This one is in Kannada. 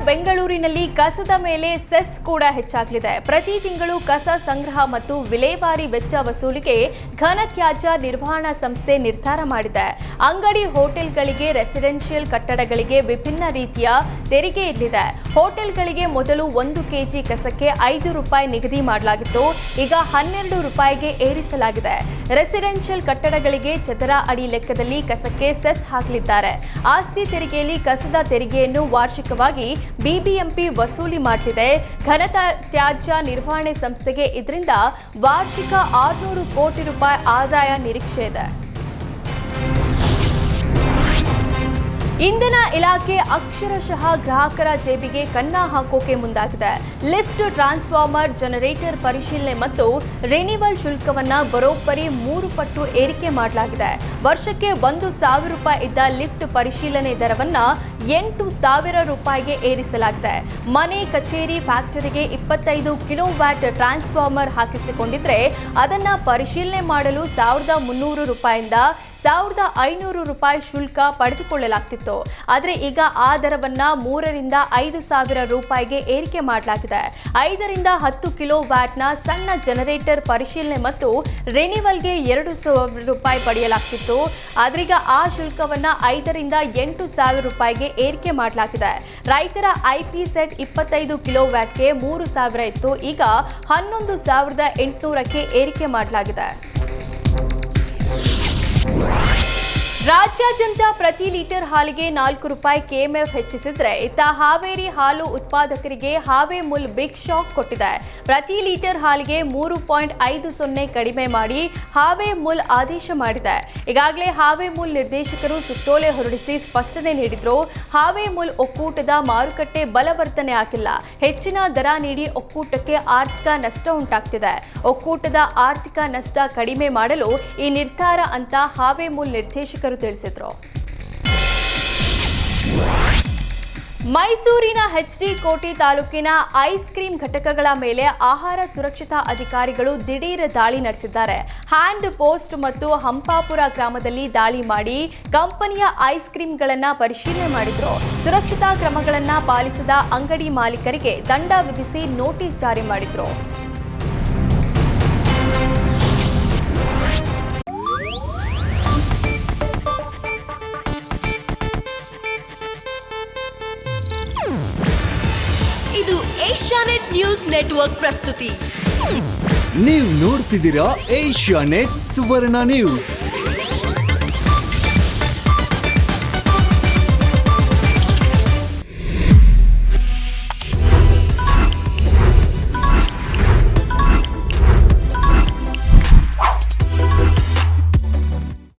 ಬೆಂಗಳೂರಿನಲ್ಲಿ ಕಸದ ಮೇಲೆ ಸೆಸ್ ಕೂಡ ಹೆಚ್ಚಾಗಲಿದೆ. ಪ್ರತಿ ತಿಂಗಳು ಕಸ ಸಂಗ್ರಹ ಮತ್ತು ವಿಲೇವಾರಿ ವೆಚ್ಚ ವಸೂಲಿಗೆ ಘನತ್ಯಾಜ್ಯ ನಿರ್ವಹಣಾ ಸಂಸ್ಥೆ ನಿರ್ಧಾರ ಮಾಡಿದೆ. ಅಂಗಡಿ, ಹೋಟೆಲ್ಗಳಿಗೆ, ರೆಸಿಡೆನ್ಷಿಯಲ್ ಕಟ್ಟಡಗಳಿಗೆ ವಿಭಿನ್ನ ರೀತಿಯ ತೆರಿಗೆ ಇರಲಿದೆ. ಹೋಟೆಲ್ಗಳಿಗೆ ಮೊದಲು 1 ಕೆಜಿ ಕಸಕ್ಕೆ ₹5 ನಿಗದಿ ಮಾಡಲಾಗಿತ್ತು. ಈಗ ₹12ಗೆ ಏರಿಸಲಾಗಿದೆ. ರೆಸಿಡೆನ್ಷಿಯಲ್ ಕಟ್ಟಡಗಳಿಗೆ ಚದರ ಅಡಿ ಲೆಕ್ಕದಲ್ಲಿ ಕಸಕ್ಕೆ ಸೆಸ್ ಹಾಕಲಿದ್ದಾರೆ. ಆಸ್ತಿ ತೆರಿಗೆಯಲ್ಲಿ ಕಸದ ತೆರಿಗೆಯನ್ನು ವಾರ್ಷಿಕವಾಗಿ ಬಿಬಿಎಂಪಿ ವಸೂಲಿ ಮಾಡಲಿದೆ. ಘನತ್ಯಾಜ್ಯ ನಿರ್ವಹಣೆ ಸಂಸ್ಥೆಗೆ ಇದರಿಂದ ವಾರ್ಷಿಕ ₹600 ಕೋಟಿ ಆದಾಯ ನಿರೀಕ್ಷೆ ಇದೆ. ಇಂಧನ ಇಲಾಖೆ ಅಕ್ಷರಶಃ ಗ್ರಾಹಕರ ಜೇಬಿಗೆ ಕನ್ನ ಹಾಕೋಕೆ ಮುಂದಾಗಿದೆ. ಲಿಫ್ಟ್, ಟ್ರಾನ್ಸ್ಫಾರ್ಮರ್, ಜನರೇಟರ್ ಪರಿಶೀಲನೆ ಮತ್ತು ರಿನಿವಲ್ ಶುಲ್ಕವನ್ನ ಬರೋಬ್ಬರಿ 3 ಪಟ್ಟು ಏರಿಕೆ ಮಾಡಲಾಗಿದೆ. ವರ್ಷಕ್ಕೆ ₹1,000 ಇದ್ದ ಲಿಫ್ಟ್ ಪರಿಶೀಲನೆ ದರವನ್ನ ₹8,000ಗೆ ಏರಿಸಲಾಗಿದೆ. ಮನೆ, ಕಚೇರಿ, ಫ್ಯಾಕ್ಟರಿಗೆ 25 ಕಿಲೋವ್ಯಾಟ್ ಟ್ರಾನ್ಸ್ಫಾರ್ಮರ್ ಹಾಕಿಸಿಕೊಂಡಿದ್ರೆ ಅದನ್ನ ಪರಿಶೀಲನೆ ಮಾಡಲು ₹1,300 ಇಂದ ₹1,500 ಶುಲ್ಕ ಪಡೆದುಕೊಳ್ಳಲಾಗ್ತಿತ್ತು. ಆದರೆ ಈಗ ಆ ದರವನ್ನ ₹3,000ರಿಂದ ₹5,000ಗೆ ಏರಿಕೆ ಮಾಡಲಾಗಿದೆ. 5ರಿಂದ 10 ಕಿಲೋವ್ಯಾಟ್ನ ಸಣ್ಣ ಜನರೇಟರ್ ಪರಿಶೀಲನೆ ಮತ್ತು ರಿನಿವಲ್ಗೆ ₹2,000 ಪಡೆಯಲಾಗ್ತಿತ್ತು. ಆದ್ರೀಗ ಆ ಶುಲ್ಕವನ್ನ ₹5,000ರಿಂದ ₹8,000ಗೆ ಏರಿಕೆ ಮಾಡಲಾಗಿದೆ. ರೈತರ ಐಪಿ ಸೆಟ್ 25 ಕಿಲೋವ್ಯಾಟ್ಗೆ ₹3,000 ಇತ್ತು. ಈಗ ₹11,800ಕ್ಕೆ ಏರಿಕೆ ಮಾಡಲಾಗಿದೆ. ರಾಜ್ಯಾದ್ಯಂತ ಪ್ರತಿ ಲೀಟರ್ ಹಾಲಿಗೆ ₹4 ಕೆಎಂಎಫ್ ಹೆಚ್ಚಿಸಿದ್ರೆ, ಇತ್ತ ಹಾವೇರಿ ಹಾಲು ಉತ್ಪಾದಕರಿಗೆ ಹಾವೇ ಮುಲ್ ಬಿಗ್ ಶಾಕ್ ಕೊಟ್ಟಿದೆ. ಪ್ರತಿ ಲೀಟರ್ ಹಾಲಿಗೆ 3.50 ಕಡಿಮೆ ಮಾಡಿ ಹಾವೇ ಮುಲ್ ಆದೇಶ ಮಾಡಿದೆ. ಈಗಾಗಲೇ ಹಾವೇ ಮುಲ್ ನಿರ್ದೇಶಕರು ಸುತ್ತೋಲೆ ಹೊರಡಿಸಿ ಸ್ಪಷ್ಟನೆ ನೀಡಿದ್ರು. ಹಾವೇ ಮುಲ್ ಒಕ್ಕೂಟದ ಮಾರುಕಟ್ಟೆ ಬಲವರ್ಧನೆ ಆಗಿಲ್ಲ. ಹೆಚ್ಚಿನ ದರ ನೀಡಿ ಒಕ್ಕೂಟಕ್ಕೆ ಆರ್ಥಿಕ ನಷ್ಟ ಉಂಟಾಗ್ತಿದೆ. ಒಕ್ಕೂಟದ ಆರ್ಥಿಕ ನಷ್ಟ ಕಡಿಮೆ ಮಾಡಲು ಈ ನಿರ್ಧಾರ ಅಂತ ಹಾವೇ ಮುಲ್ ನಿರ್ದೇಶಕರು ತಿಳಿಸಿದ್ರು. ಮೈಸೂರಿನ ಎಚ್ಡಿ ಕೋಟೆ ತಾಲೂಕಿನ ಐಸ್ ಕ್ರೀಂ ಘಟಕಗಳ ಮೇಲೆ ಆಹಾರ ಸುರಕ್ಷತಾ ಅಧಿಕಾರಿಗಳು ದಿಢೀರ್ ದಾಳಿ ನಡೆಸಿದ್ದಾರೆ. ಹ್ಯಾಂಡ್ ಪೋಸ್ಟ್ ಮತ್ತು ಹಂಪಾಪುರ ಗ್ರಾಮದಲ್ಲಿ ದಾಳಿ ಮಾಡಿ ಕಂಪನಿಯ ಐಸ್ ಕ್ರೀಂಗಳನ್ನು ಪರಿಶೀಲನೆ ಮಾಡಿದ್ರು. ಸುರಕ್ಷತಾ ಕ್ರಮಗಳನ್ನು ಪಾಲಿಸದ ಅಂಗಡಿ ಮಾಲೀಕರಿಗೆ ದಂಡ ವಿಧಿಸಿ ನೋಟಿಸ್ ಜಾರಿ ಮಾಡಿದ್ರು. ಇದು ಏಷ್ಯಾನೆಟ್ ನ್ಯೂಸ್ ನೆಟ್ವರ್ಕ್ ಪ್ರಸ್ತುತಿ. ನೀವು ನೋಡ್ತಿದ್ದೀರಾ ಏಷ್ಯಾನೆಟ್ ಸುವರ್ಣ ನ್ಯೂಸ್.